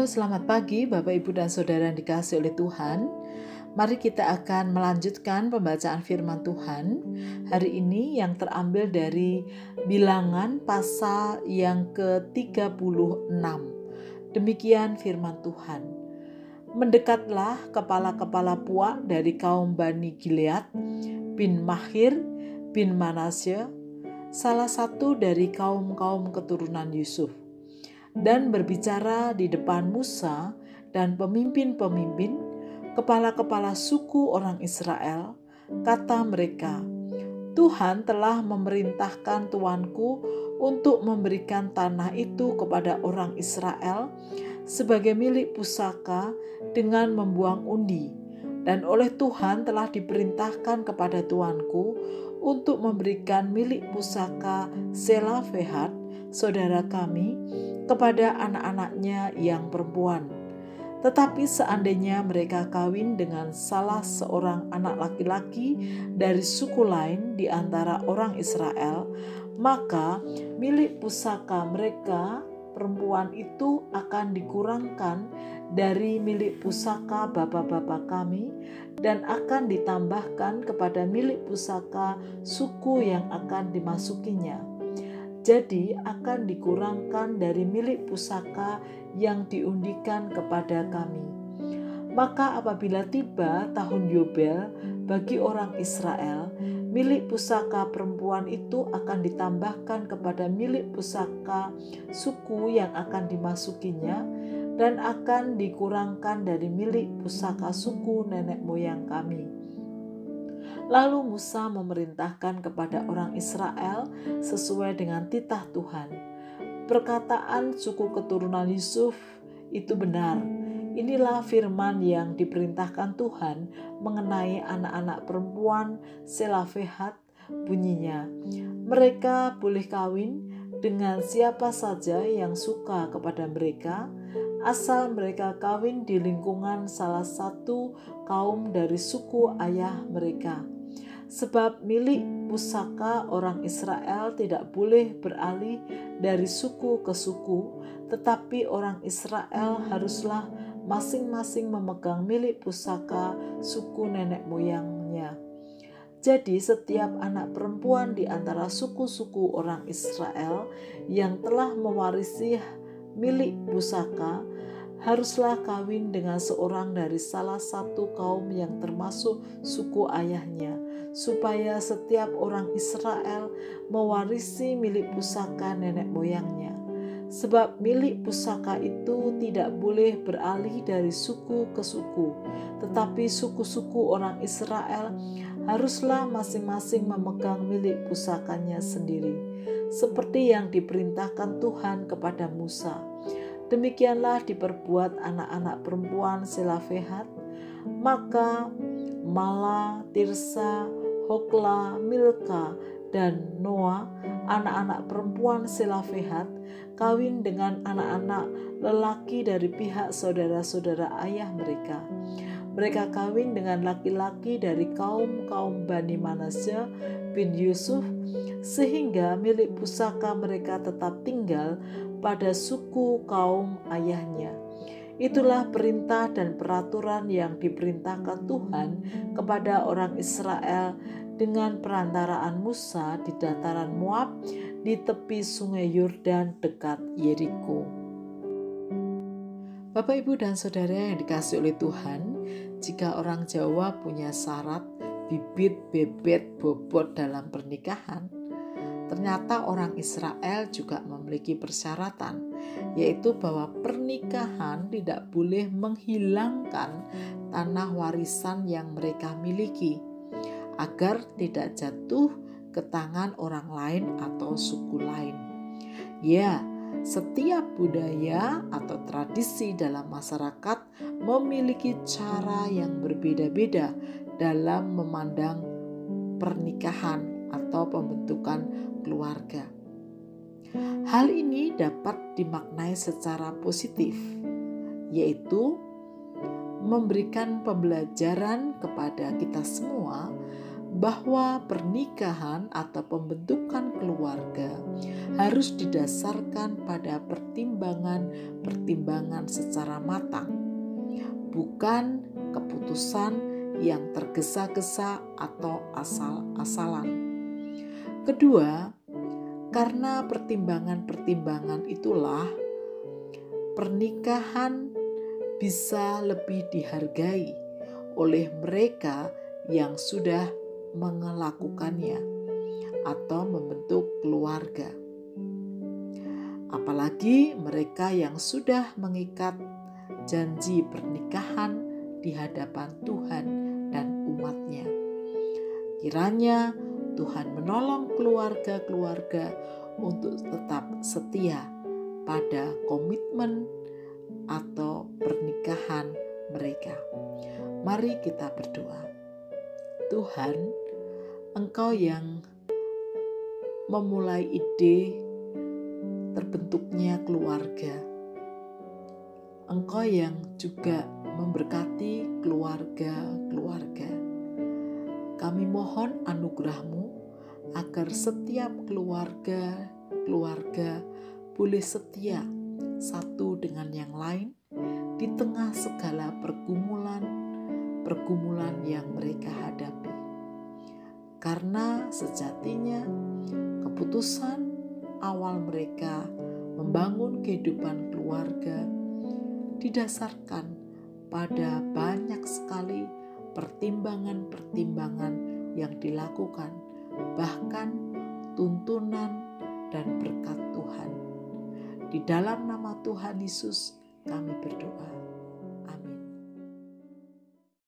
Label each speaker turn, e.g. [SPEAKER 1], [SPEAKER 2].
[SPEAKER 1] Halo, selamat pagi Bapak, Ibu, dan Saudara yang dikasihi oleh Tuhan. Mari kita akan melanjutkan pembacaan firman Tuhan hari ini yang terambil dari Bilangan pasal yang ke-36. Demikian firman Tuhan. Mendekatlah kepala-kepala puak dari kaum Bani Gilead bin Mahir bin Manasye, salah satu dari kaum-kaum keturunan Yusuf, dan berbicara di depan Musa dan pemimpin-pemimpin, kepala-kepala suku orang Israel. Kata mereka, Tuhan telah memerintahkan tuanku untuk memberikan tanah itu kepada orang Israel sebagai milik pusaka dengan membuang undi. Dan oleh Tuhan telah diperintahkan kepada tuanku untuk memberikan milik pusaka Selafehad, saudara kami, kepada anak-anaknya yang perempuan. Tetapi seandainya mereka kawin dengan salah seorang anak laki-laki dari suku lain di antara orang Israel, maka milik pusaka mereka perempuan itu akan dikurangkan dari milik pusaka bapak-bapak kami dan akan ditambahkan kepada milik pusaka suku yang akan dimasukinya. Jadi akan dikurangkan dari milik pusaka yang diundikan kepada kami. Maka apabila tiba tahun Yobel bagi orang Israel, milik pusaka perempuan itu akan ditambahkan kepada milik pusaka suku yang akan dimasukinya dan akan dikurangkan dari milik pusaka suku nenek moyang kami. Lalu Musa memerintahkan kepada orang Israel sesuai dengan titah Tuhan. Perkataan suku keturunan Yusuf itu benar. Inilah firman yang diperintahkan Tuhan mengenai anak-anak perempuan Selafehad, bunyinya, mereka boleh kawin dengan siapa saja yang suka kepada mereka, asal mereka kawin di lingkungan salah satu kaum dari suku ayah mereka. Sebab milik pusaka orang Israel tidak boleh beralih dari suku ke suku, tetapi orang Israel haruslah masing-masing memegang milik pusaka suku nenek moyangnya. Jadi setiap anak perempuan di antara suku-suku orang Israel yang telah mewarisi milik pusaka haruslah kawin dengan seorang dari salah satu kaum yang termasuk suku ayahnya, supaya setiap orang Israel mewarisi milik pusaka nenek moyangnya. Sebab milik pusaka itu tidak boleh beralih dari suku ke suku, tetapi suku-suku orang Israel haruslah masing-masing memegang milik pusakanya sendiri, seperti yang diperintahkan Tuhan kepada Musa. Demikianlah diperbuat anak-anak perempuan Selafehad. Maka Mala, Tirsa, Hokla, Milka, dan Noa, anak-anak perempuan Selafehad, kawin dengan anak-anak lelaki dari pihak saudara-saudara ayah mereka. Mereka kawin dengan laki-laki dari kaum-kaum Bani Manasye bin Yusuf, sehingga milik pusaka mereka tetap tinggal pada suku kaum ayahnya. Itulah perintah dan peraturan yang diperintahkan Tuhan kepada orang Israel dengan perantaraan Musa di dataran Moab di tepi sungai Yordan dekat Yeriko. Bapak, Ibu, dan Saudara yang dikasihi oleh Tuhan, jika orang Jawa punya syarat bibit, bebet, bobot dalam pernikahan, ternyata orang Israel juga memiliki persyaratan, yaitu bahwa pernikahan tidak boleh menghilangkan tanah warisan yang mereka miliki, agar tidak jatuh ke tangan orang lain atau suku lain. Ya, setiap budaya atau tradisi dalam masyarakat memiliki cara yang berbeda-beda dalam memandang pernikahan atau pembentukan keluarga. Hal ini dapat dimaknai secara positif, yaitu memberikan pembelajaran kepada kita semua bahwa pernikahan atau pembentukan keluarga harus didasarkan pada pertimbangan secara matang, bukan keputusan yang tergesa-gesa atau asal-asalan. Kedua, karena pertimbangan-pertimbangan itulah pernikahan bisa lebih dihargai oleh mereka yang sudah melakukannya atau membentuk keluarga. Apalagi mereka yang sudah mengikat janji pernikahan di hadapan Tuhan dan umat-Nya. Kiranya Tuhan menolong keluarga-keluarga untuk tetap setia pada komitmen atau pernikahan mereka. Mari kita berdoa. Tuhan, Engkau yang memulai ide terbentuknya keluarga. Engkau yang juga memberkati keluarga-keluarga. Kami mohon anugerah-Mu agar setiap keluarga boleh setia satu dengan yang lain di tengah segala pergumulan yang mereka hadapi. Karena sejatinya keputusan awal mereka membangun kehidupan keluarga didasarkan pada banyak sekali pertimbangan-pertimbangan yang dilakukan, bahkan tuntunan dan berkat Tuhan. Di dalam nama Tuhan Yesus kami berdoa.